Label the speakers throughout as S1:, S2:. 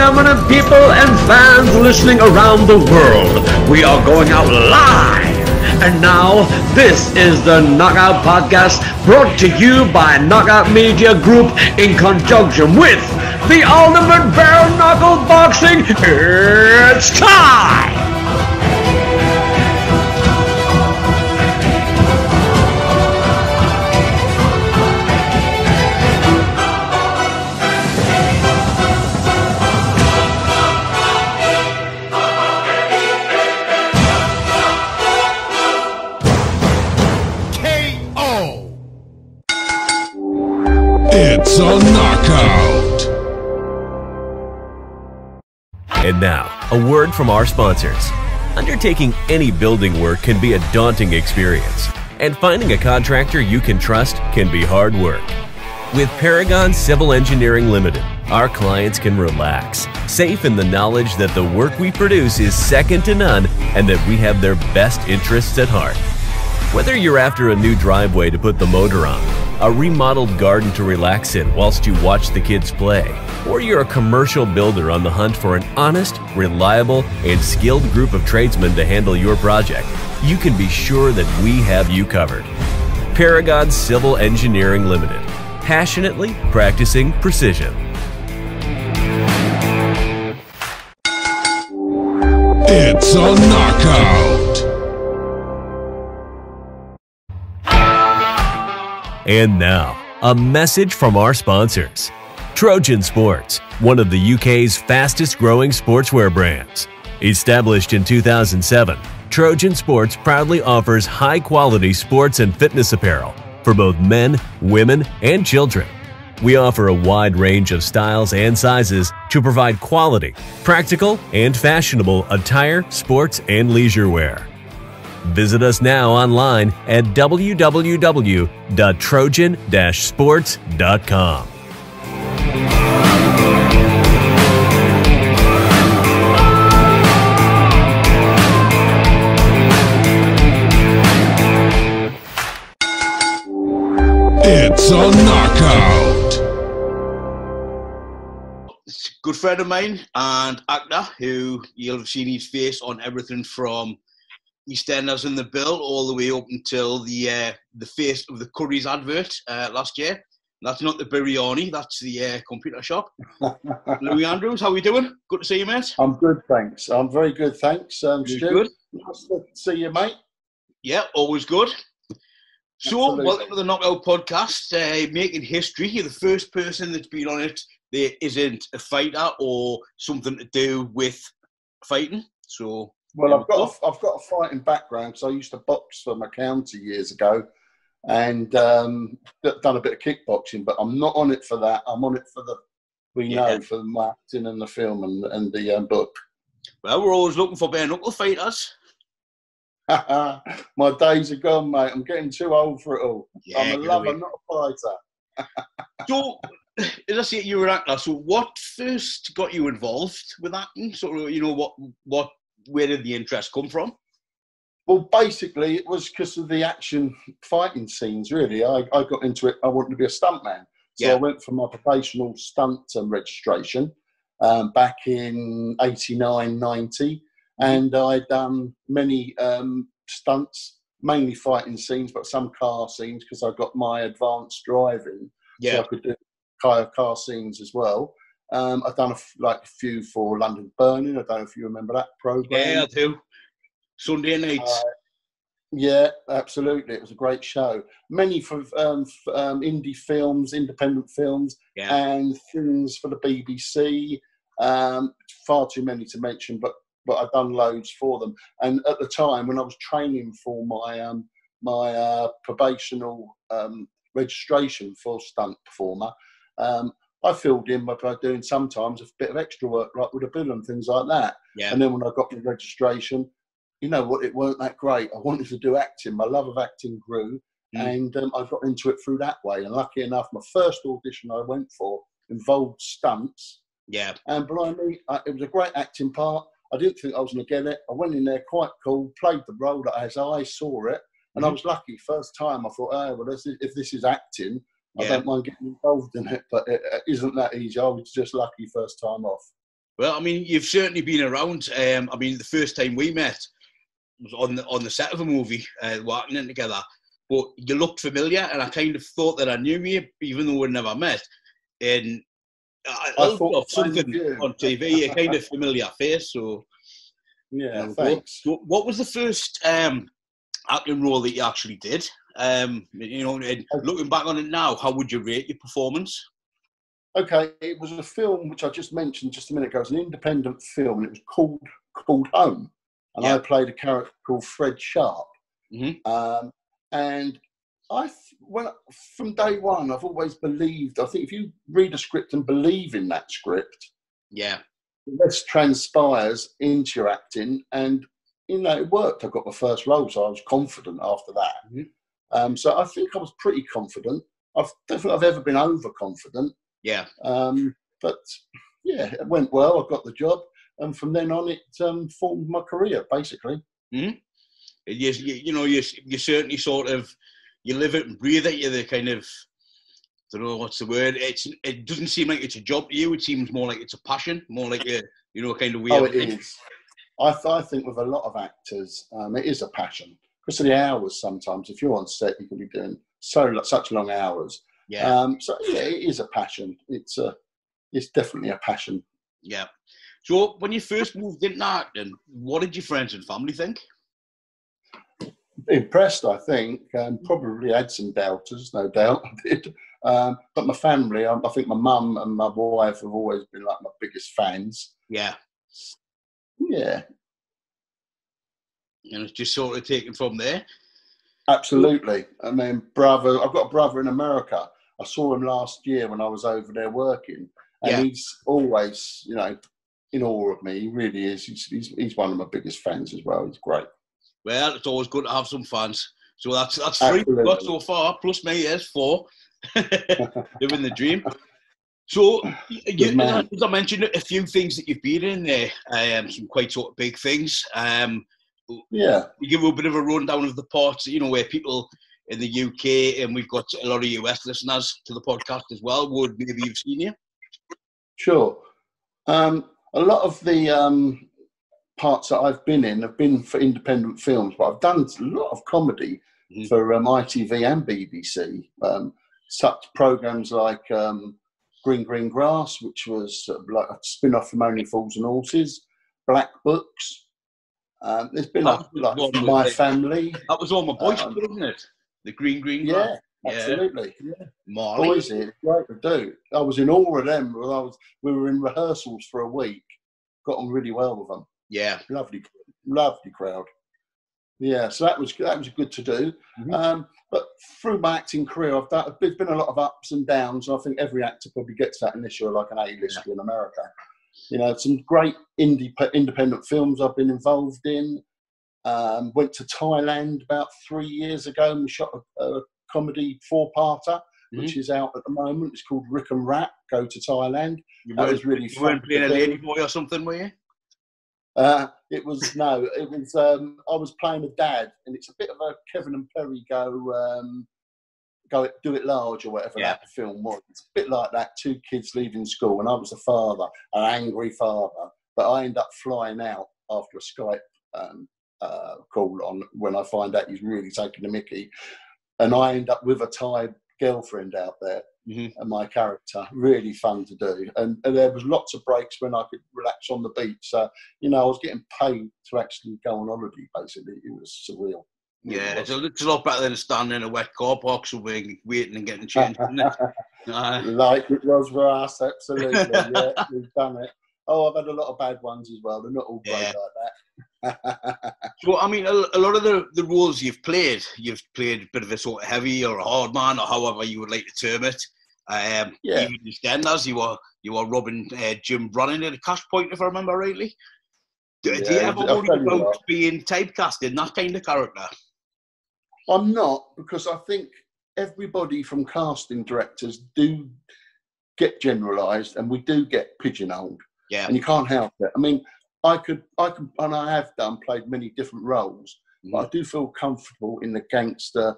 S1: gentlemen, and people and fans listening around the world, we are going out live. And now, this is the Knockout Podcast, brought to you by Knockout Media Group in conjunction with the Ultimate Bare Knuckle Boxing. It's time!
S2: It's a knockout.
S3: And now, a word from our sponsors. Undertaking any building work can be a daunting experience, and finding a contractor you can trust can be hard work. With Paragon Civil Engineering Limited, our clients can relax, safe in the knowledge that the work we produce is second to none and that we have their best interests at heart. Whether you're after a new driveway to put the motor on, a remodeled garden to relax in whilst you watch the kids play, or you're a commercial builder on the hunt for an honest, reliable, and skilled group of tradesmen to handle your project, you can be sure that we have you covered. Paragon Civil Engineering Limited, passionately practicing precision.
S2: It's a knockout.
S3: And now, a message from our sponsors. Trojan Sports, one of the UK's fastest growing sportswear brands. Established in 2007, Trojan Sports proudly offers high quality sports and fitness apparel for both men, women, and children. We offer a wide range of styles and sizes to provide quality, practical, and fashionable attire, sports, and leisure wear. Visit us now online at www.trojan-sports.com.
S2: It's a knockout.
S4: It's a good friend of mine and actor who you'll have seen his face on everything from EastEnders in the Bill all the way up until the face of the Curry's advert last year. That's not the biryani, that's the computer shop. Louis Andrews, how are we doing? Good to see you, mate.
S5: I'm good, thanks. I'm very good, thanks. Stu.
S4: Good.
S5: Nice to see you, mate.
S4: Yeah, always good. So,
S5: Absolutely.
S4: welcome to the Knockout Podcast, making history. You're the first person that's been on it that isn't a fighter or something to do with fighting. So,
S5: Well, I've got a fighting background because I used to box for my county years ago, and done a bit of kickboxing. But I'm not on it for that. I'm on it for for the acting and the film and the book.
S4: Well, we're always looking for bare knuckle fighters.
S5: My days are gone, mate. I'm getting too old for it all.
S4: Yeah,
S5: I'm a lover, not a fighter.
S4: So, as I say, you're an actor. So, what first got you involved with acting? Sort of, where did the interest come from?
S5: Well, basically, it was because of the action fighting scenes, really. I got into it. I wanted to be a stuntman. So I went for my professional stunt registration back in 89, 90. And I'd done many stunts, mainly fighting scenes, but some car scenes because I got my advanced driving.
S4: Yeah.
S5: So I could do car scenes as well. I've done a few for London Burning. I don't know if you remember that programme.
S4: Yeah, I do. Sunday nights.
S5: Yeah, absolutely. It was a great show. Many for indie films, independent films, and things for the BBC. Far too many to mention, but I've done loads for them. And at the time, when I was training for my probational registration for stunt performer, I filled in by doing sometimes a bit of extra work, like with a bill and things like that. Yeah. And then when I got my registration, you know what, it weren't that great. I wanted to do acting. My love of acting grew, and I got into it through that way. And lucky enough, my first audition I went for involved stunts. Yeah. And blimey, it was a great acting part. I didn't think I was going to get it. I went in there quite cool, played the role as I saw it, and I was lucky. First time, I thought, oh, well, if this is acting, I don't mind getting involved in it, but it isn't that easy. I was just lucky first time off.
S4: Well, I mean, you've certainly been around. I mean, the first time we met was on the set of a movie, working in together. But you looked familiar, and I kind of thought that I knew you, even though we never met. And I thought of something on TV, a kind of familiar face. So
S5: yeah, thanks.
S4: What was the first acting role that you actually did? And looking back on it now, how would you rate your performance?
S5: Okay, it was a film which I just mentioned just a minute ago. It was an independent film, and it was called Home. And I played a character called Fred Sharp.
S4: Mm-hmm.
S5: And from day one, I've always believed. I think if you read a script and believe in that script, this transpires into your acting, and it worked. I got my first role, so I was confident after that. Mm-hmm. So I think I was pretty confident. I don't think I've ever been overconfident.
S4: Yeah.
S5: But yeah, it went well. I got the job, and from then on, it formed my career basically.
S4: Mm-hmm. You certainly sort of, you live it and breathe it. You're the kind of, I don't know what's the word. It doesn't seem like it's a job to you. It seems more like it's a passion, more like a kind of weird.
S5: Oh, it is. I think with a lot of actors, it is a passion because of the hours. Sometimes, if you're on set, you can be doing such long hours.
S4: Yeah.
S5: So yeah, it is a passion. It's definitely a passion.
S4: Yeah. So when you first moved into acting, what did your friends and family think?
S5: Impressed, I think. Probably had some doubters, no doubt I did. But my family, I think my mum and my wife have always been like my biggest fans.
S4: Yeah.
S5: Yeah.
S4: And it's just sort of taken from there.
S5: Absolutely. I mean, I've got a brother in America. I saw him last year when I was over there working, and he's always, in awe of me. He really is. He's one of my biggest fans as well. He's great.
S4: Well, it's always good to have some fans. So that's 3 we've got so far, plus me, yes, 4. Living the dream. So, as I mentioned, a few things that you've been in there, some quite sort of big things.
S5: Yeah.
S4: You give a bit of a rundown of the parts, where people in the UK, and we've got a lot of US listeners to the podcast as well, would maybe have seen you?
S5: Sure. A lot of the parts that I've been in have been for independent films, but I've done a lot of comedy for ITV and BBC. Such programs like Green Green Grass, which was like a spin-off from Only Fools and Horses, Black Books. There's been like My Family.
S4: That was all my boys, wasn't it? The Green Green Grass.
S5: Yeah, absolutely. Yeah.
S4: Marley.
S5: Boys, it's great to do. I was in all of them. We were in rehearsals for a week. Got on really well with them.
S4: Yeah,
S5: lovely crowd. Yeah, so that was good to do. Mm-hmm. But through my acting career, there's been a lot of ups and downs. And I think every actor probably gets that initially, like an A-lister in America. Some great independent films I've been involved in. Went to Thailand about 3 years ago and we shot a comedy 4-parter, which is out at the moment. It's called Rick and Rat, Go to Thailand. That was really fun.
S4: You weren't playing a lady boy or something, were you?
S5: I was playing a dad, and it's a bit of a Kevin and Perry go do it large or whatever that film was. It's a bit like that, 2 kids leaving school, and I was the father, an angry father, but I end up flying out after a Skype call on when I find out he's really taking the mickey, and I end up with a Thai girlfriend out there. And my character, really fun to do, and there was lots of breaks when I could relax on the beach. So I was getting paid to actually go on holiday. Basically, it was surreal.
S4: Yeah, it's a lot better than standing in a wet car park somewhere waiting and getting changed, isn't it?
S5: Like it was for us, absolutely. Yeah, we've done it. Oh, I've had a lot of bad ones as well. They're not all great like that.
S4: So, I mean, a lot of the roles you've played a bit of a sort of heavy or a hard man, or however you would like to term it. Even in EastEnders, you were robbing Jim Brannan at a cash point, if I remember rightly. Do you ever worry about being typecast in that kind of character?
S5: I'm not, because I think everybody from casting directors do get generalised, and we do get pigeonholed.
S4: Yeah.
S5: And you can't help it. I mean, I could, and I have played many different roles, but I do feel comfortable in the gangster,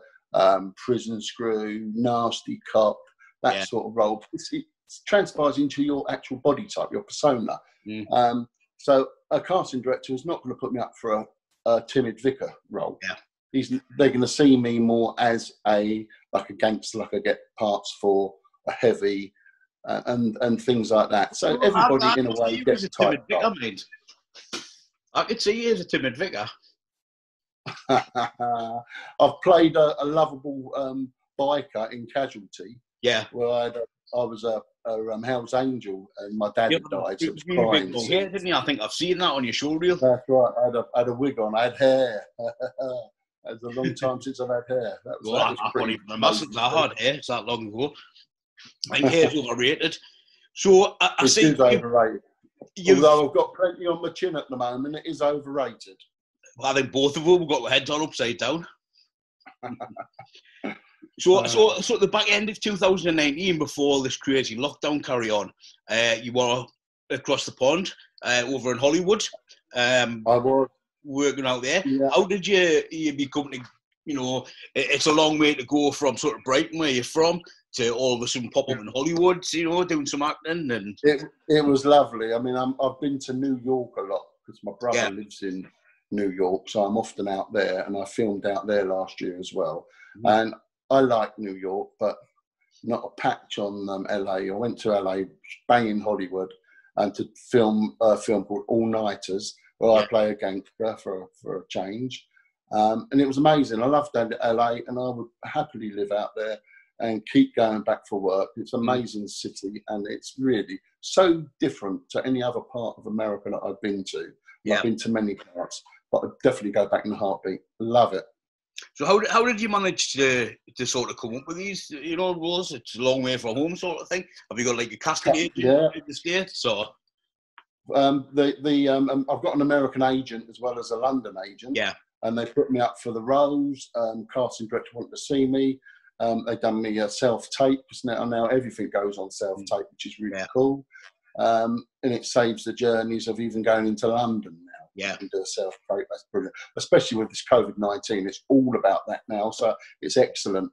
S5: prison screw, nasty cop, that sort of role. transpires into your actual body type, your persona. So a casting director is not going to put me up for a timid vicar role.
S4: Yeah.
S5: They're going to see me more as a gangster, like I get parts for a heavy and things like that. So everybody in a way gets typed up.
S4: I could see you as a timid vicar.
S5: I've played a lovable biker in Casualty.
S4: Yeah.
S5: Where I was a Hell's Angel and my dad had died, so it was crying.
S4: Yeah, didn't you? I think I've seen that on your show reel.
S5: That's right. I had a wig on. I had hair. It's a long time since I've had hair.
S4: I can't even remember since I had hair. It's that long ago. I think hair's overrated. So I see
S5: it is overrated. Although I've got plenty on my chin at the moment, it is overrated.
S4: Well, I think both of them have got their heads on upside down. So at the back end of 2019, before this crazy lockdown carry on, you were across the pond over in Hollywood.
S5: I was
S4: working out there.
S5: Yeah.
S4: How did you become to, it's a long way to go from sort of Brighton, where you're from, to all of a sudden pop up in Hollywood, doing some acting? And
S5: it was lovely. I mean, I've been to New York a lot because my brother lives in New York, so I'm often out there, and I filmed out there last year as well. And I like New York, but not a patch on LA. I went to LA, banging Hollywood, and to film a film called All Nighters, where I play a gangster for a change. And it was amazing. I loved LA, and I would happily live out there and keep going back for work. It's an amazing city, and it's really so different to any other part of America that I've been to. I've been to many parts, but I'd definitely go back in a heartbeat. Love it.
S4: So how did you manage to sort of come up with these, roles? It's a long way from home sort of thing. Have you got like a casting agent in the States? Or?
S5: I've got an American agent as well as a London agent.
S4: Yeah.
S5: And they put me up for the roles. Casting director wanted to see me. They've done me a self-tape, because now everything goes on self-tape, which is really cool. And it saves the journeys of even going into London now.
S4: Yeah.
S5: You can do a self-tape, that's brilliant. Especially with this COVID-19, it's all about that now, so it's excellent.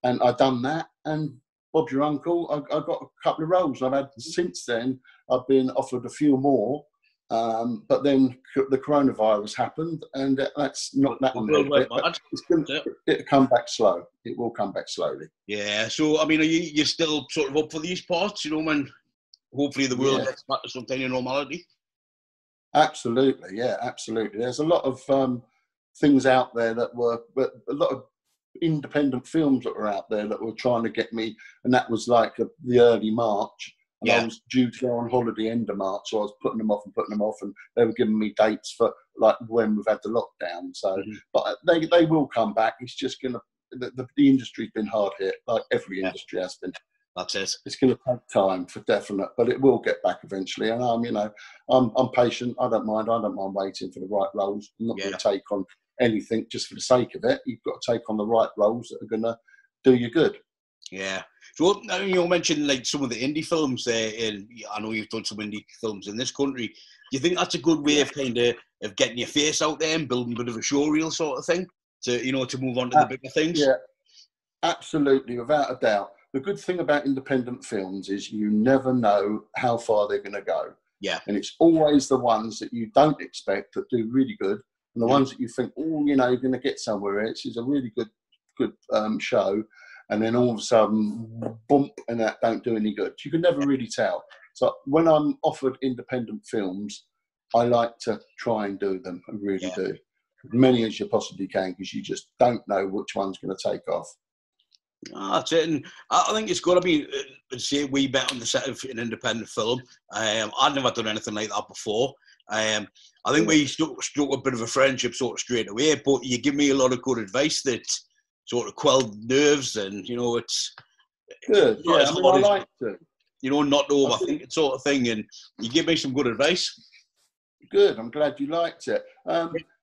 S5: And I've done that, and Bob's your uncle, I got a couple of roles. I've had, since then, I've been offered a few more, but then the coronavirus happened, and that's not that one. It'll come back slow. It will come back slowly.
S4: Yeah, so, I mean, are you still sort of up for these parts, when hopefully the world gets back to some kind of normality?
S5: Absolutely, yeah, absolutely. There's a lot of things out there a lot of independent films that were out there that were trying to get me, and that was like the early March. And I was due to go on holiday end of March, so I was putting them off, and they were giving me dates for like when we've had the lockdown. So, but they will come back. It's just the industry's been hard hit, like every industry has been.
S4: That's it.
S5: It's going to take time for definite, but it will get back eventually. And I'm patient. I don't mind waiting for the right roles. I'm not going to take on anything just for the sake of it. You've got to take on the right roles that are going to do you good.
S4: Yeah. So you mentioned like some of the indie films there, and I know you've done some indie films in this country. Do you think that's a good way of kind of getting your face out there and building a bit of a show reel sort of thing to move on to the bigger things?
S5: Yeah, absolutely, without a doubt. The good thing about independent films is you never know how far they're going to go.
S4: Yeah.
S5: And it's always the ones that you don't expect that do really good, and the ones that you think, you're going to get somewhere. It's a really good show, and then all of a sudden, bump, and that don't do any good. You can never really tell. So when I'm offered independent films, I like to try and do them. I really do. As many as you possibly can, because you just don't know which one's going to take off.
S4: That's it, and I think it's good. I mean, say we bet on the set of an independent film. I'd never done anything like that before. I think we struck a bit of a friendship sort of straight away. But you give me a lot of good advice that sort of quelled nerves, and it's
S5: good. Yeah, I like to.
S4: Not to overthink it sort of thing, and you give me some good advice.
S5: Good. I'm glad you liked it.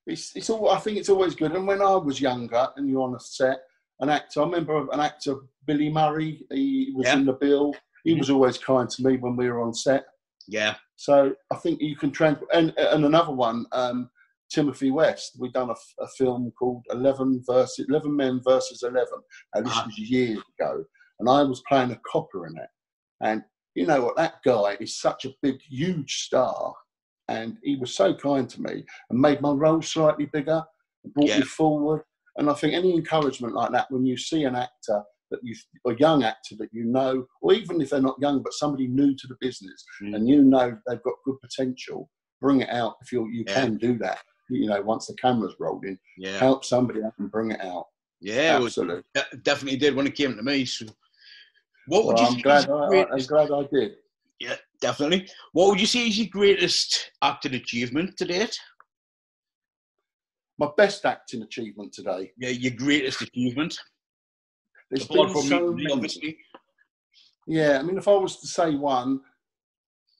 S5: It's all. I think it's always good. And when I was younger, and you're on a set. An actor, I remember an actor, Billy Murray, he was in the bill. He was always kind to me when we were on set.
S4: Yeah.
S5: So I think you can and another one, Timothy West, we'd done a film called 11 Men versus 11. And this was years ago. And I was playing a copper in it. And you know what, that guy is such a big, huge star, and he was so kind to me and made my role slightly bigger, and brought me forward. And I think any encouragement like that, when you see an actor a young actor that you know, or even if they're not young, but somebody new to the business, and you know they've got good potential, bring it out if you can do that. You know, once the camera's rolled in, help somebody out and bring it out.
S4: Yeah, absolutely. Definitely did when it came to me. So, what would you say?
S5: I'm glad I did.
S4: Yeah, definitely. What would you say is your greatest acting achievement to date?
S5: My best acting achievement today.
S4: Yeah, your greatest achievement.
S5: There's been so many. Obviously. Yeah, I mean, if I was to say one,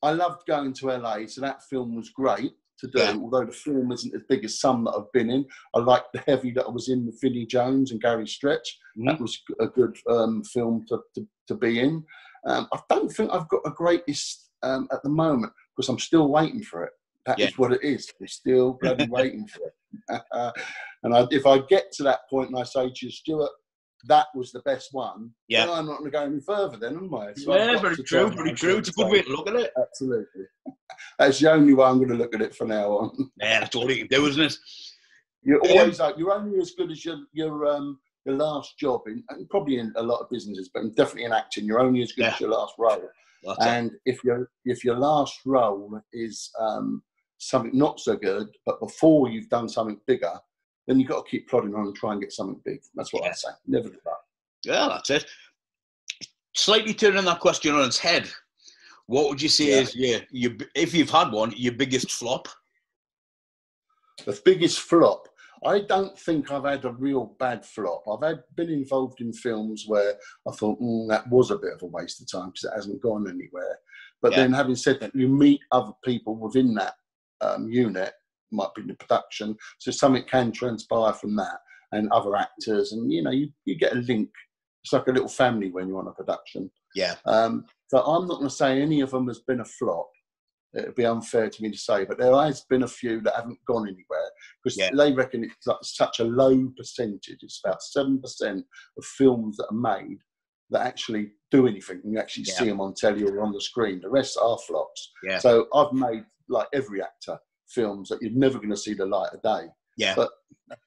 S5: I loved going to LA, so that film was great to do, although the film isn't as big as some that I've been in. I liked the heavy that I was in with Vinnie Jones and Gary Stretch. That was a good film to be in. I don't think I've got a greatest at the moment, because I'm still waiting for it. That is what it is. We're still bloody waiting for it. And if I get to that point and I say to you, Stuart, that was the best one, then I'm not going to go any further then, am I? So
S4: very true, very true. It's a good way to look at it.
S5: Absolutely. That's the only way I'm going to look at it from now on.
S4: Yeah, that's all you can do, isn't it?
S5: You're always you're only as good as your last job, and probably in a lot of businesses, but definitely in acting, you're only as good as your last role. And if your last role is something not so good, but before you've done something bigger, then you've got to keep plodding on and try and get something big. That's what I say. Never give up.
S4: Yeah, that's it. Slightly turning that question on its head, what would you say is, if you've had one, your biggest flop?
S5: The biggest flop? I don't think I've had a real bad flop. I've been involved in films where I thought, that was a bit of a waste of time because it hasn't gone anywhere. But then having said that, you meet other people within that unit, might be in the production, so something can transpire from that, and other actors, and you know, you get a link. It's like a little family when you're on a production. So I'm not going to say any of them has been a flop. It'd be unfair to me to say, but there has been a few that haven't gone anywhere, because they reckon it's like such a low percentage. It's about 7% of films that are made that actually do anything, and you actually see them on telly or on the screen. The rest are flops. So I've made, like every actor, films that you're never going to see the light of day. But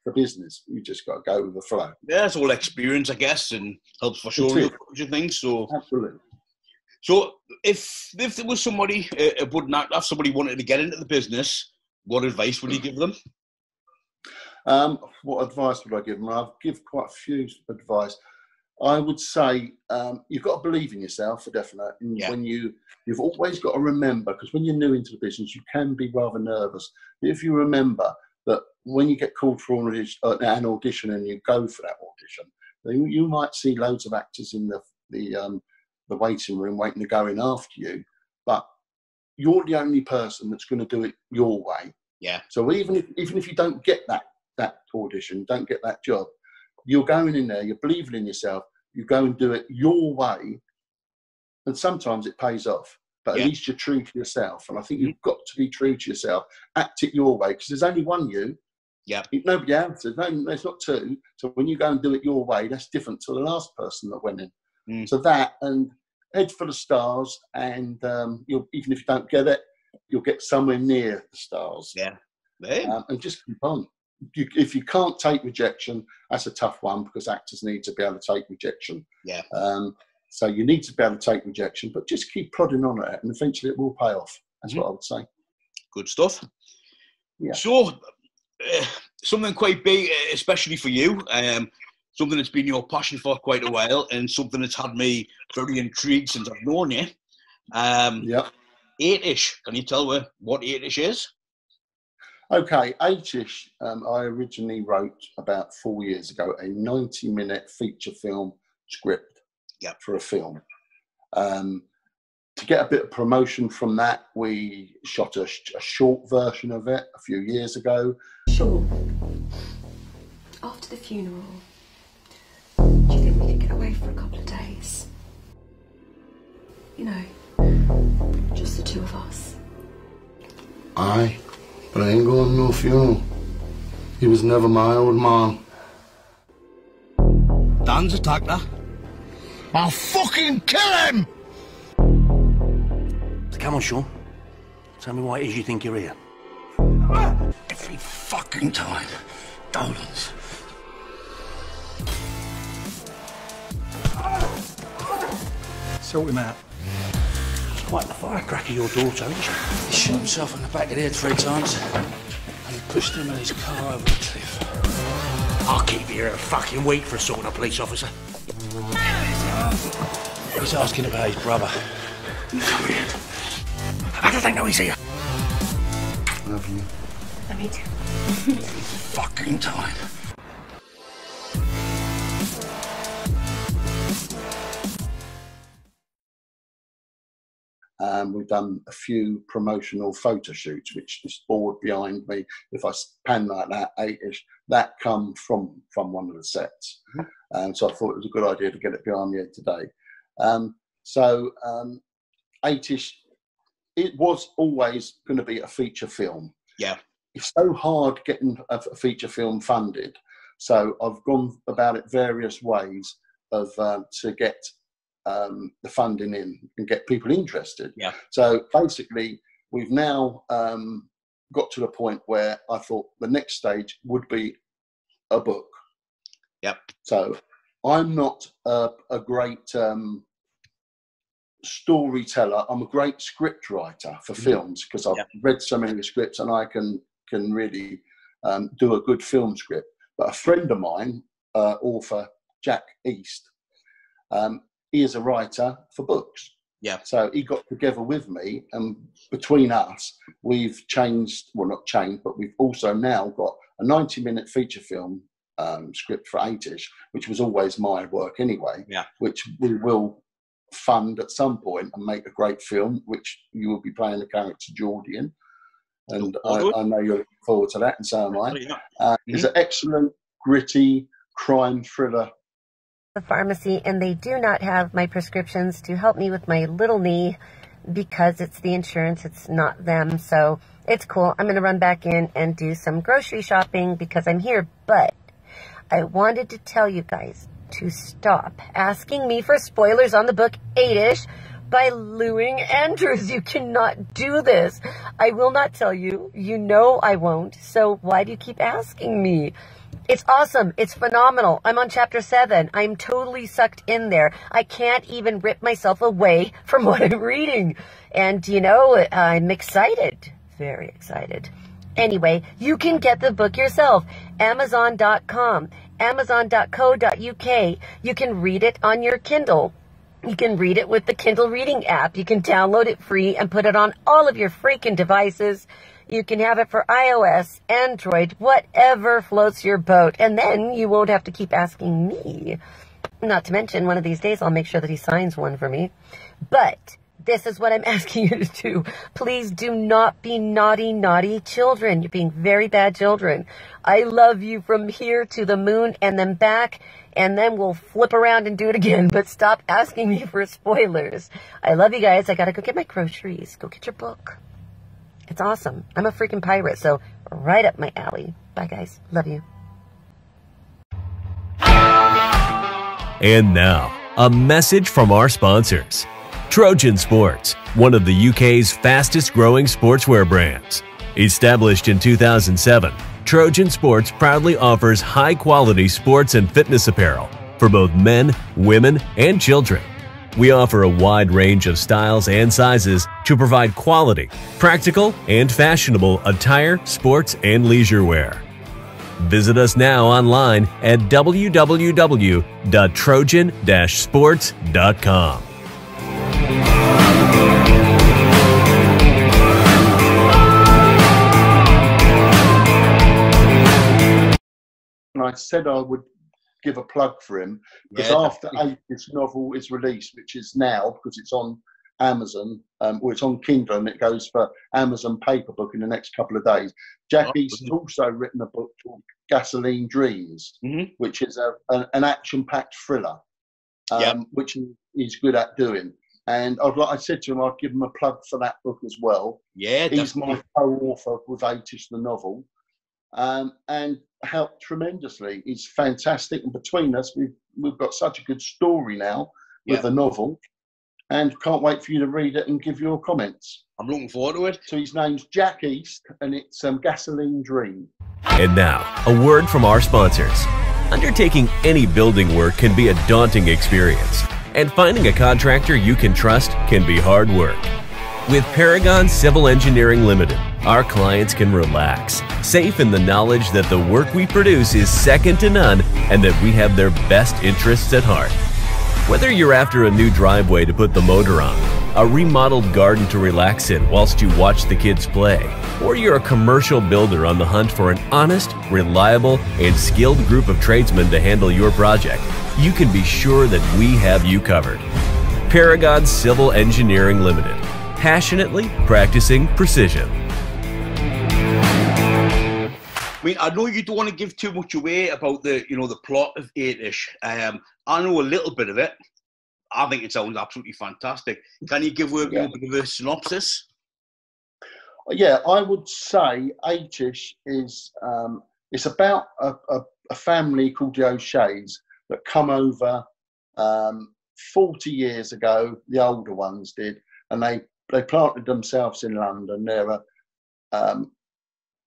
S5: for business, you just got to go with the flow. Yeah,
S4: it's all experience, I guess, and helps for sure you things. So
S5: absolutely.
S4: So if there was somebody, a budding actor, if somebody wanted to get into the business, what advice would you give them?
S5: What advice would I give them? I'll give quite a few advice. I would say you've got to believe in yourself, for definite. And when you've always got to remember, because when you're new into the business, you can be rather nervous. If you remember that when you get called for an audition and you go for that audition, then you might see loads of actors in the waiting room waiting to go in after you, but you're the only person that's going to do it your way. So even if you don't get that audition, don't get that job, you're going in there, you're believing in yourself, you go and do it your way, and sometimes it pays off, but at least you're true to yourself. And I think you've got to be true to yourself, act it your way, because there's only one you. Nobody else. There's not two. So when you go and do it your way, that's different to the last person that went in. So that, and head for the stars, and even if you don't get it, you'll get somewhere near the stars. And just keep on. If you can't take rejection, that's a tough one, because actors need to be able to take rejection. So you need to be able to take rejection, but just keep prodding on at it, and eventually it will pay off. That's what I would say.
S4: Good stuff. So something quite big, especially for you, something that's been your passion for quite a while, and something that's had me very intrigued since I've known you. 8-ish. Can you tell what 8-ish is?
S5: Okay, 8-ish, I originally wrote about 4 years ago a 90-minute feature film script for a film. To get a bit of promotion from that, we shot a short version of it a few years ago.
S6: Sure. After the funeral, do you think we could get away for a couple of days? You know, just the two of us.
S5: Aye. But I ain't going to no funeral. He was never my old man.
S4: Dan's attacked her.
S2: I'll fucking kill him!
S7: Come on, Sean. Tell me why it is you think you're here. Every fucking time. Dolan's. Sort him out. It's quite the firecracker, your daughter, isn't she?
S8: He shot himself in the back of the head 3 times. And he pushed him and his car over the cliff.
S7: I'll keep you here a fucking week for assaulting a police officer.
S8: He's asking about his brother.
S7: Come here. How do they know he's here?
S5: Love you.
S6: Love you too.
S7: Fucking time.
S5: We've done a few promotional photo shoots, which this board behind me, if I pan like that, 8-ish, that come from one of the sets. So I thought it was a good idea to get it behind me today. 8-ish, it was always going to be a feature film.
S4: Yeah.
S5: It's so hard getting a feature film funded. So I've gone about it various ways of to get the funding in and get people interested.
S4: Yeah.
S5: So basically, we've now got to the point where I thought the next stage would be a book.
S4: Yep.
S5: So I'm not a great storyteller. I'm a great script writer for films because I've read so many scripts and I can really do a good film script. But a friend of mine, author Jack East, he is a writer for books.
S4: Yeah.
S5: So he got together with me, and between us, we've changed, well, not changed, but we've also now got a 90-minute feature film script for 8-ish, which was always my work anyway, which we will fund at some point and make a great film, which you will be playing the character Geordie in. And I know you're looking forward to that, and so am I. It's an excellent, gritty crime thriller.
S9: The pharmacy, and they do not have my prescriptions to help me with my little knee because it's the insurance, it's not them. So it's cool. I'm going to run back in and do some grocery shopping because I'm here. But I wanted to tell you guys to stop asking me for spoilers on the book 8-ish by Luing Andrews. You cannot do this. I will not tell you. You know I won't. So why do you keep asking me? It's awesome. It's phenomenal. I'm on chapter 7. I'm totally sucked in there. I can't even rip myself away from what I'm reading. And, you know, I'm excited. Very excited. Anyway, you can get the book yourself. Amazon.com, Amazon.co.uk. You can read it on your Kindle. You can read it with the Kindle reading app. You can download it free and put it on all of your freaking devices. You can have it for iOS, Android, whatever floats your boat. And then you won't have to keep asking me. Not to mention, one of these days, I'll make sure that he signs one for me. But this is what I'm asking you to do. Please do not be naughty, naughty children. You're being very bad children. I love you from here to the moon and then back. And then we'll flip around and do it again. But stop asking me for spoilers. I love you guys. I got to go get my groceries. Go get your book. It's awesome. I'm a freaking pirate, so right up my alley. Bye, guys. Love you.
S3: And now, a message from our sponsors. Trojan Sports, one of the UK's fastest growing sportswear brands. Established in 2007, Trojan Sports proudly offers high-quality sports and fitness apparel for both men, women, and children. We offer a wide range of styles and sizes to provide quality, practical, and fashionable attire, sports, and leisure wear. Visit us now online at www.trojan-sports.com.
S5: And I said I would give a plug for him because after 8, this novel is released, which is now because it's on Amazon, or it's on Kindle, and it goes for Amazon paper book in the next couple of days. Jack East has also written a book called Gasoline Dreams, which is an action-packed thriller, which he's good at doing. And I said to him, I'd give him a plug for that book as well.
S4: Yeah,
S5: he's my co-author with 8-ish, the novel. And helped tremendously. He's fantastic, and between us, we've got such a good story now with the novel, and can't wait for you to read it and give your comments.
S4: I'm looking forward to it.
S5: So his name's Jack East, and it's Gasoline Dream.
S3: And now, a word from our sponsors. Undertaking any building work can be a daunting experience, and finding a contractor you can trust can be hard work. With Paragon Civil Engineering Limited, our clients can relax, safe in the knowledge that the work we produce is second to none and that we have their best interests at heart. Whether you're after a new driveway to put the motor on, a remodeled garden to relax in whilst you watch the kids play, or you're a commercial builder on the hunt for an honest, reliable, and skilled group of tradesmen to handle your project, you can be sure that we have you covered. Paragon Civil Engineering Limited, passionately practicing precision.
S4: I mean, I know you don't want to give too much away about the, the plot of 8-ish. I know a little bit of it. I think it sounds absolutely fantastic. Can you give a bit of a synopsis?
S5: Yeah, I would say 8-ish is it's about a family called the O'Sheas that come over 40 years ago. The older ones did, and they planted themselves in London. They're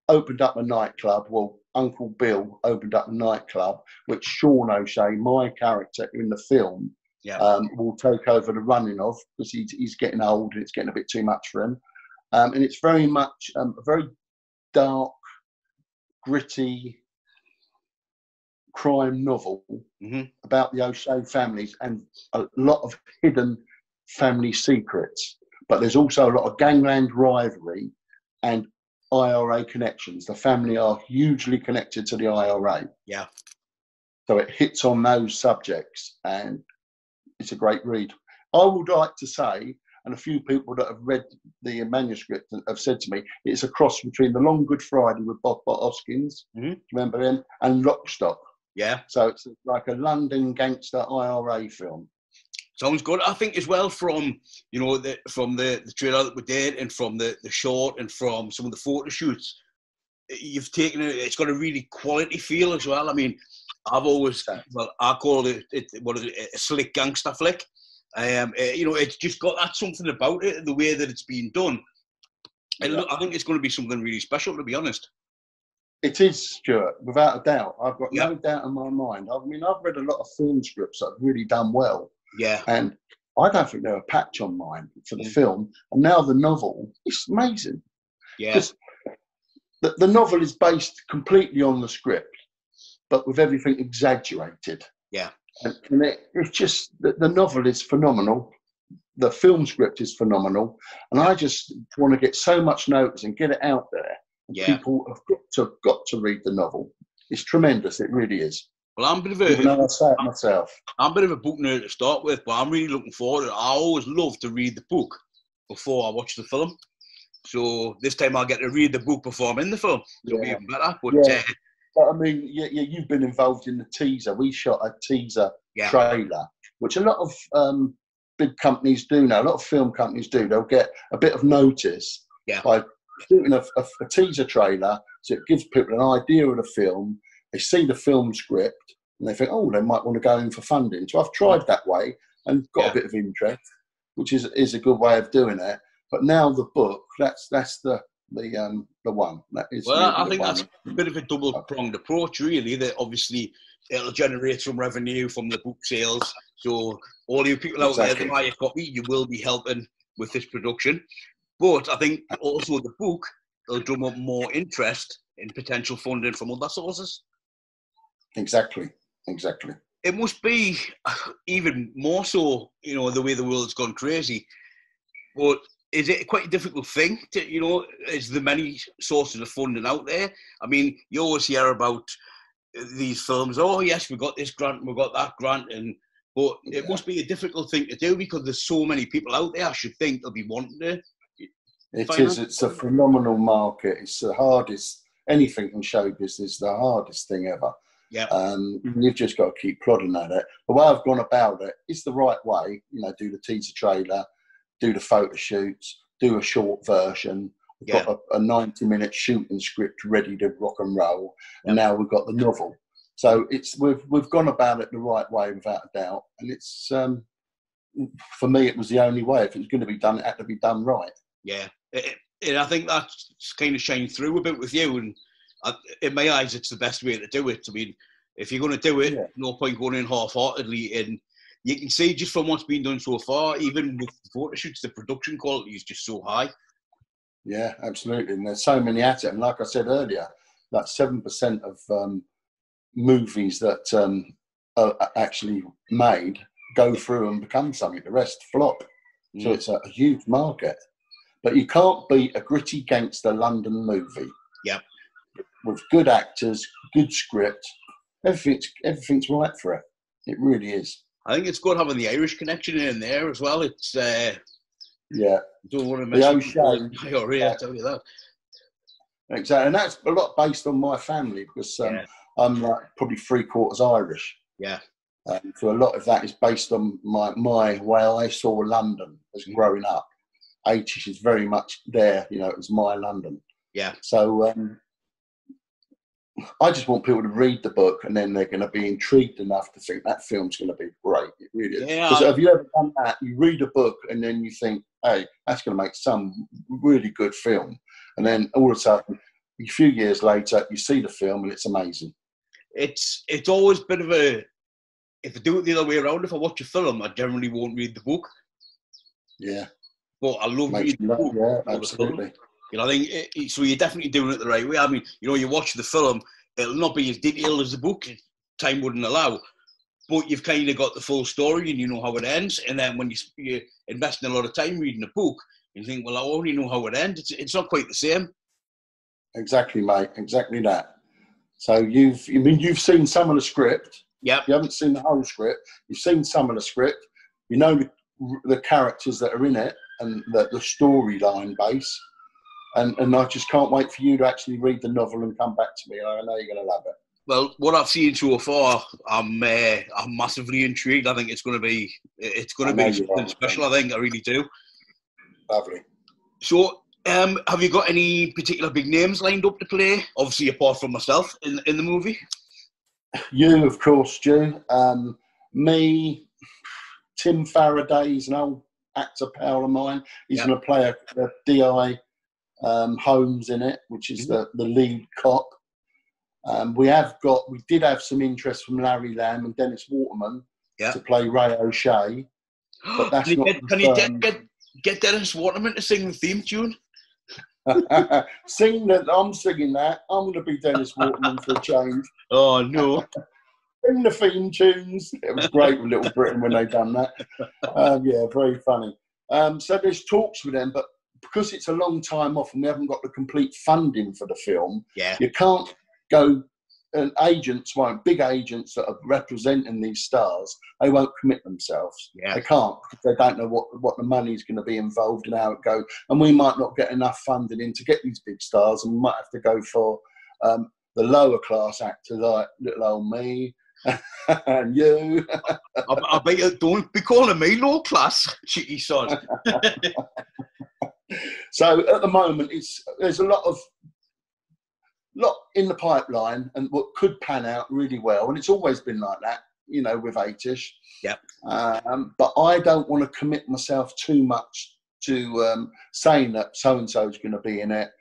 S5: opened up a nightclub. Well, Uncle Bill opened up a nightclub, which Sean O'Shea, my character in the film, will take over the running of, because he's getting old and it's getting a bit too much for him. And it's very much a very dark, gritty crime novel about the O'Shea families and a lot of hidden family secrets. But there's also a lot of gangland rivalry and IRA connections. The family are hugely connected to the IRA.
S4: Yeah.
S5: So it hits on those subjects, and it's a great read. I would like to say, and a few people that have read the manuscript have said to me, it's a cross between The Long Good Friday with Bob Hoskins, remember him, and Lock, Stock.
S4: Yeah.
S5: So it's like a London gangster IRA film.
S4: Sounds good. I think as well from, the trailer that we did, and from the short, and from some of the photo shoots, you've taken it, it's got a really quality feel as well. I mean, I've always, I call it a slick gangster flick. It's just got that something about it, the way that it's been done. And I think it's going to be something really special, to be honest.
S5: It is, Stuart, without a doubt. I've got no doubt in my mind. I mean, I've read a lot of film scripts that have really done well.
S4: Yeah.
S5: And I don't think they're a patch on mine for the film. And now the novel, it's amazing.
S4: Yeah.
S5: The novel is based completely on the script, but with everything exaggerated.
S4: Yeah.
S5: And it's just, the novel is phenomenal. The film script is phenomenal. And I just want to get so much notice and get it out there.
S4: Yeah.
S5: People have got to read the novel. It's tremendous. It really is.
S4: Well, I'm a bit of
S5: I say it myself.
S4: I'm a bit of a book nerd to start with, but I'm really looking forward to it. I always love to read the book before I watch the film. So this time I'll get to read the book before I'm in the film. It'll be even better. But,
S5: but I mean, you've been involved in the teaser. We shot a teaser trailer, which a lot of big companies do now. A lot of film companies do. They'll get a bit of notice by shooting a teaser trailer, so it gives people an idea of the film. They see the film script and they think, oh, they might want to go in for funding. So I've tried that way and got a bit of interest, which is a good way of doing it. But now the book, that's the one. That is
S4: I think that's a bit of a double-pronged approach, really. That obviously it'll generate some revenue from the book sales. So all you people out there that buy a copy, you will be helping with this production. But I think also the book will drum up more interest in potential funding from other sources.
S5: Exactly.
S4: It must be even more so, the way the world's gone crazy. But is it quite a difficult thing to, is there many sources of funding out there? I mean, you always hear about these films, oh yes, we got this grant, we got that grant, but it must be a difficult thing to do because there's so many people out there, I should think, they'll be wanting to.
S5: It is. It's a phenomenal market. It's the hardest, anything in show business is the hardest thing ever.
S4: Yeah.
S5: You've just got to keep plodding at it. The way I've gone about it is the right way. Do the teaser trailer, do the photo shoots, do a short version. We've got a 90-minute shooting script ready to rock and roll, and now we've got the novel. So we've gone about it the right way without a doubt, and it's for me, it was the only way. If it was going to be done, it had to be done right.
S4: Yeah, and I think that's kind of shined through a bit with you. And in my eyes, it's the best way to do it. I mean, if you're going to do it, no point going in half-heartedly. And you can see just from what's been done so far, even with the photo shoots, the production quality is just so high.
S5: Yeah, absolutely. And there's so many at it. And like I said earlier, like 7% of movies that are actually made go through and become something. The rest flop. So it's a huge market. But you can't beat a gritty gangster London movie.
S4: Yep.
S5: With good actors, good script. Everything's right for it. It really is.
S4: I think it's good having the Irish connection in there as well. It's
S5: yeah.
S4: Don't want to miss the IRA, I tell you that.
S5: Exactly, and that's a lot based on my family because I'm like probably 3/4 Irish.
S4: Yeah.
S5: So a lot of that is based on my way I saw London as growing up. 80s is very much there, you know, it was my London.
S4: Yeah.
S5: So I just want people to read the book and then they're going to be intrigued enough to think that film's going to be great. It really is.
S4: Yeah.
S5: Because have you ever done that? You read a book and then you think, hey, that's going to make some really good film. And then all of a sudden, a few years later, you see the film and it's amazing.
S4: It's always a bit of a, if I do it the other way around, if I watch a film, I generally won't read the book.
S5: Yeah.
S4: But I love reading the book.
S5: Yeah, absolutely.
S4: You know, I think, so you're definitely doing it the right way. I mean, you know, you watch the film, it'll not be as detailed as the book, time wouldn't allow, but you've kind of got the full story and you know how it ends. And then when you invest in a lot of time reading a book, you think, well, I already know how it ends. It's not quite the same.
S5: Exactly, mate. Exactly that. So you've seen some of the script.
S4: Yeah.
S5: You haven't seen the whole script. You've seen some of the script. You know the characters that are in it and the storyline base. And I just can't wait for you to actually read the novel and come back to me. I know you're going to love it.
S4: Well, what I've seen so far, I'm massively intrigued. I think it's going to be something special. I think I really do.
S5: Lovely.
S4: So, have you got any particular big names lined up to play? Obviously, apart from myself in the movie.
S5: You, of course, Stu. Me, Tim Faraday's an old actor pal of mine. He's going to play a D.I. Holmes in it, which is the lead cop. We did have some interest from Larry Lamb and Dennis Waterman to play Ray O'Shea, but that's
S4: Can you get Dennis Waterman to sing the theme tune?
S5: Sing that. I'm singing that. I'm going to be Dennis Waterman for a change.
S4: Oh no!
S5: Sing the theme tunes. It was great with Little Britain when they done that. Yeah, very funny. So there's talks with them, but because it's a long time off and we haven't got the complete funding for the film, you can't go. And big agents that are representing these stars, they won't commit themselves. They can't because they don't know what the money's going to be involved and how it goes. And we might not get enough funding in to get these big stars, and we might have to go for the lower class actors like little old me and you.
S4: I bet you don't be calling me low class, cheeky sod.
S5: So at the moment, there's a lot in the pipeline and what could pan out really well, and it's always been like that, you know, with 8ish. But I don't want to commit myself too much to saying that so and so is going to be in it,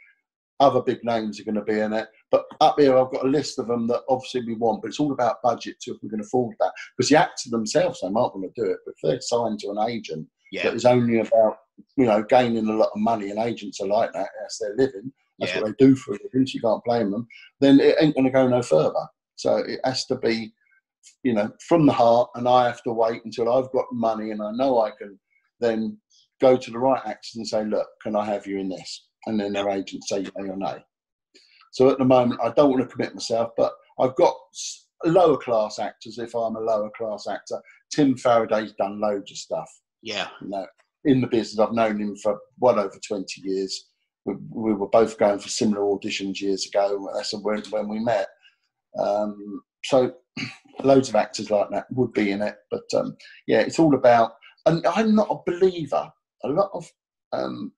S5: other big names are going to be in it. But up here I've got a list of them that obviously we want, but it's all about budget too, if we can afford that, because the actors themselves, they might want to do it, but if they're signed to an agent that is only about, you know, gaining a lot of money, and agents are like that, that's their living. That's what they do for a living, so you can't blame them. Then it ain't going to go no further. So it has to be, you know, from the heart, and I have to wait until I've got money and I know I can then go to the right actors and say, look, can I have you in this? And then their agents say yay or nay. So at the moment, I don't want to commit myself, but I've got lower class actors. If I'm a lower class actor, Tim Faraday's done loads of stuff.
S4: Yeah.
S5: You know, in the business, I've known him for well over 20 years. We were both going for similar auditions years ago. That's when we met. So loads of actors like that would be in it. But yeah, it's all about, and I'm not a believer. A lot of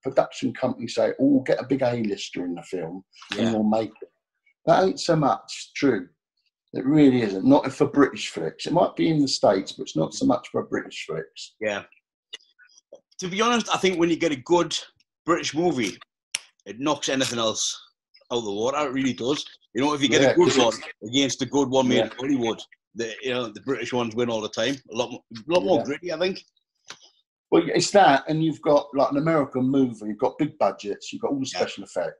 S5: production companies say, oh, get a big A-lister in the film and we'll make it. That ain't so much true. It really isn't. Not for British flicks. It might be in the States, but it's not so much for British flicks.
S4: Yeah. To be honest, I think when you get a good British movie, it knocks anything else out of the water. It really does. You know, if you get a good one against a good one made in Hollywood, the British ones win all the time. A lot more gritty, I think.
S5: Well, it's that, and you've got like an American movie. You've got big budgets. You've got all the special effects,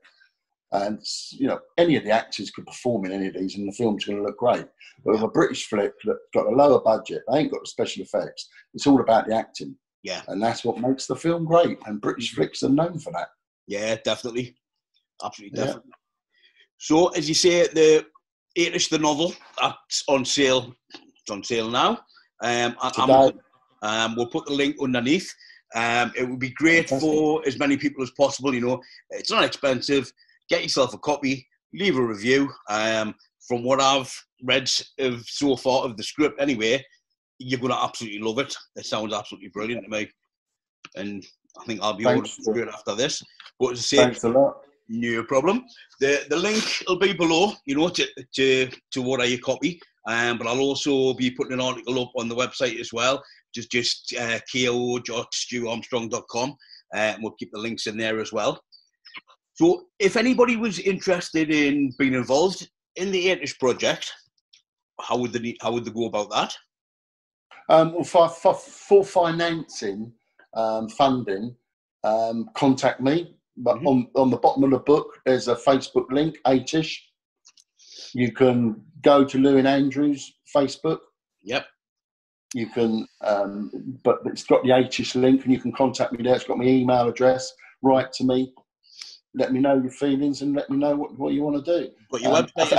S5: and you know any of the actors could perform in any of these, and the film's going to look great. But with a British flick that's got a lower budget, they ain't got the special effects. It's all about the acting.
S4: Yeah,
S5: and that's what makes the film great. And British flicks are known for that.
S4: Yeah, definitely, absolutely, definitely. So, as you say, the 8ish, the novel, that's on sale. It's on sale now. At Amazon. We'll put the link underneath. It would be great for as many people as possible. You know, it's not expensive. Get yourself a copy. Leave a review. From what I've read so far of the script, anyway, you're going to absolutely love it. It sounds absolutely brilliant to me, and I think I'll be ordering it after this. But as I say,
S5: thanks a lot.
S4: No problem. The link will be below, you know, to order your copy. But I'll also be putting an article up on the website as well. Just ko.stuarmstrong.com. And we'll keep the links in there as well. So if anybody was interested in being involved in the 8ish project, how would they go about that?
S5: Well, for financing, funding, contact me. But on the bottom of the book, there's a Facebook link, 8ish. You can go to Luing Andrews' Facebook.
S4: Yep.
S5: You can, but it's got the 8ish link, and you can contact me there. It's got my email address. Write to me. Let me know your feelings, and let me know what you want to do.
S4: But your website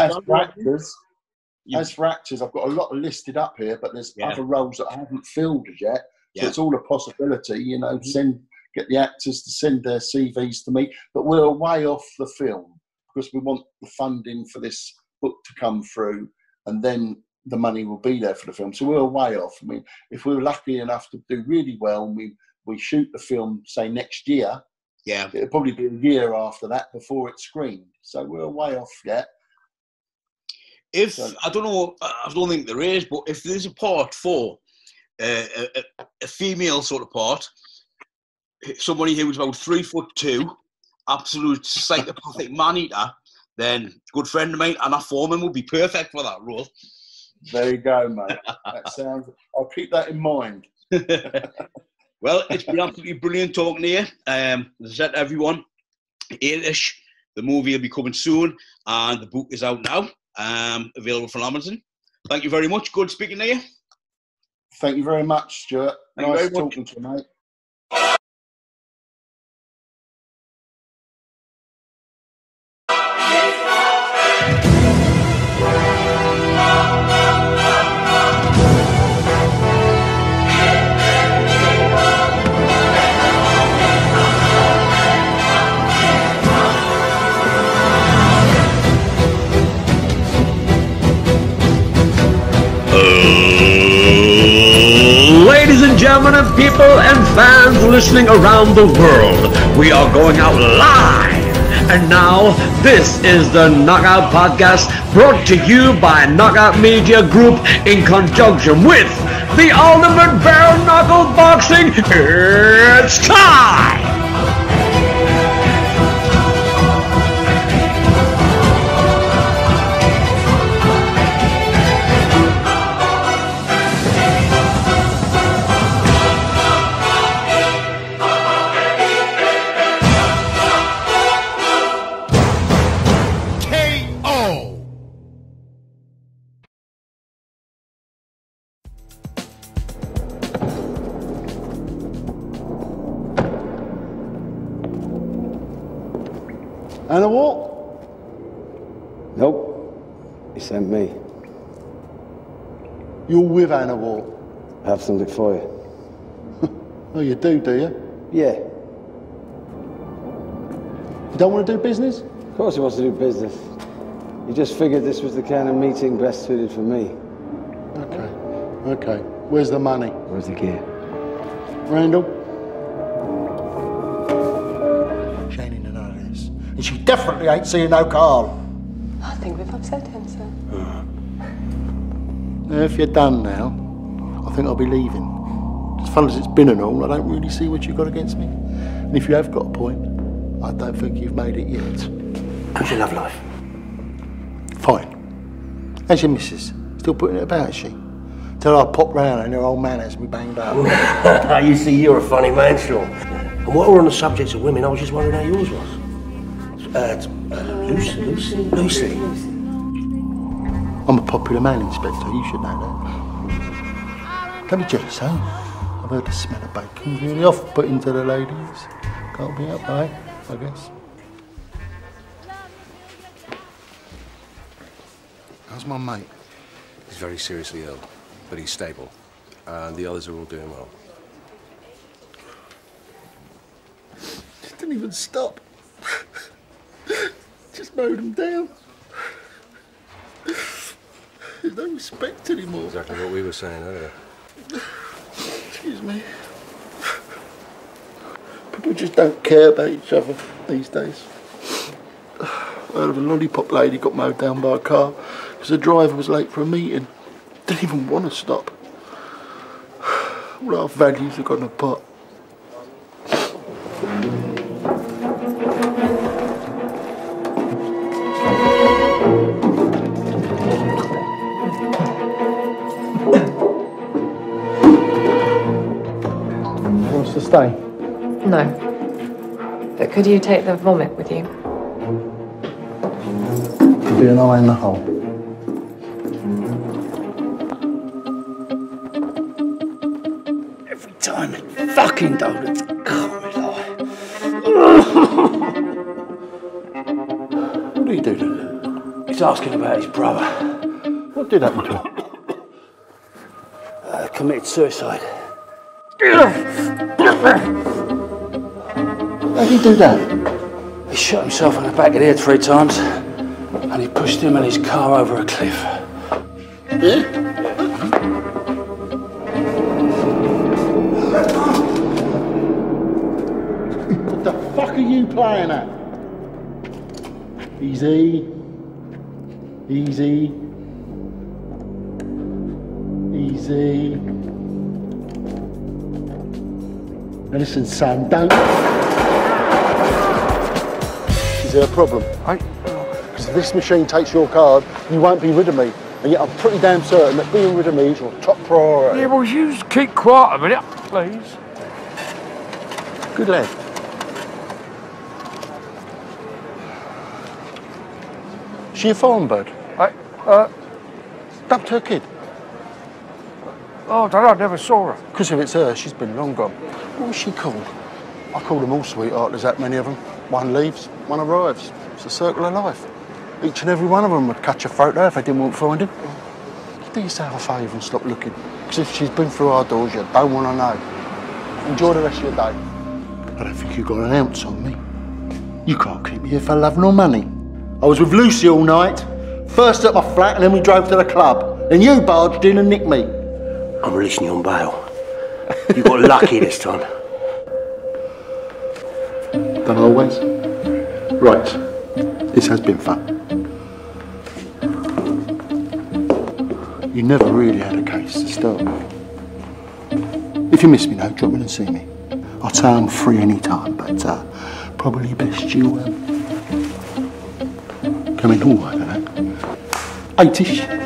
S5: as for actors, I've got a lot listed up here, but there's other roles that I haven't filled as yet. So it's all a possibility, you know. Get the actors to send their CVs to me, but we're way off the film because we want the funding for this book to come through, and then the money will be there for the film. So we're way off. I mean, if we were lucky enough to do really well, and we shoot the film, say next year, it'll probably be a year after that before it's screened. So we're way off yet.
S4: I don't know, I don't think there is, but if there's a part for a female sort of part, somebody who was about 3'2", absolute psychopathic man-eater, then good friend of mine, Anna Foreman, would be perfect for that role.
S5: There you go, mate. That sounds. I'll keep that in mind.
S4: Well, it's been absolutely brilliant talking to you. As I said to everyone, 8ish, the movie will be coming soon, and the book is out now, available from Amazon. Thank you very much. Good speaking to you.
S5: Thank you very much, Stuart. Nice talking to you, mate.
S1: Ladies and gentlemen, people and fans listening around the world, we are going out live. And now, this is the Knockout Podcast, brought to you by Knockout Media Group in conjunction with the Ultimate Bare Knuckle Boxing. It's time!
S10: And a what?
S11: Nope. He sent me.
S10: You're with Anna Walt?
S11: I have something for you.
S10: Oh, you do you?
S11: Yeah.
S10: You don't want to do business?
S11: Of course he wants to do business. He just figured this was the kind of meeting best suited for me.
S10: Okay. Where's the money?
S11: Where's the gear?
S10: Randall? She ain't into none of this. And she definitely ain't seeing no Carl.
S6: I think we've upset him, sir.
S10: Now, if you're done now, I think I'll be leaving. As fun as it's been and all, I don't really see what you've got against me. And if you have got a point, I don't think you've made it yet.
S7: How's your love life?
S10: Fine. How's your missus? Still putting it about, is she? Tell her I pop round and her old man has me banged up.
S7: You see, you're a funny man, Sean. And while we're on the subject of women, I was just wondering how yours was. Lucy.
S10: I'm a popular man, Inspector. You should know that. Don't be jealous, huh? I've heard the smell of bacon's really off-putting to the ladies. Can't be up, eh? I guess.
S12: How's my mate? He's very seriously ill, but he's stable. And the others are all doing well.
S10: Just didn't even stop. Just mowed him down. There's no respect anymore.
S12: Exactly what we were saying earlier.
S10: Excuse me. People just don't care about each other these days. I heard of a lollipop lady got mowed down by a car because the driver was late for a meeting. Didn't even want to stop. All our values have gone apart. Wants to stay?
S13: No. But could you take the vomit with you?
S10: Could be an eye in the hole.
S7: Every time it fucking donuts.
S10: What do you do to him?
S7: He's asking about his brother.
S10: What did happen to him?
S7: Committed suicide.
S10: How did he do that?
S7: He shot himself in the back of the head 3 times, and he pushed him and his car over a cliff.
S10: Yeah? What the fuck are you playing at? Easy. Easy. Easy. Now listen, Sam, don't... Is there a problem? Because if this machine takes your card, you won't be rid of me. And yet I'm pretty damn certain that being rid of me is your top priority.
S14: Yeah, well, you just keep quiet a minute, please.
S10: Good lad. She a foreign bird? Dumped her kid?
S14: Oh, I don't know, I never saw her.
S10: Because if it's her, she's been long gone. What was she called? I call them all sweetheart, there's that many of them. One leaves, one arrives. It's a circle of life. Each and every one of them would catch a photo if they didn't want to find him. Do yourself a favour and stop looking. Because if she's been through our doors, you don't want to know. Enjoy the rest of your day. I don't think you've got an ounce on me. You can't keep me here for love nor money. I was with Lucy all night. First at my flat and then we drove to the club. Then you barged in and nicked me.
S7: I'm releasing you on bail. You got lucky this time.
S10: Done always? Right. This has been fun. You never really had a case to start with. If you miss me now, drop in and see me. I'll say I'm free any time, but probably best you come in all, I don't know. 8ish.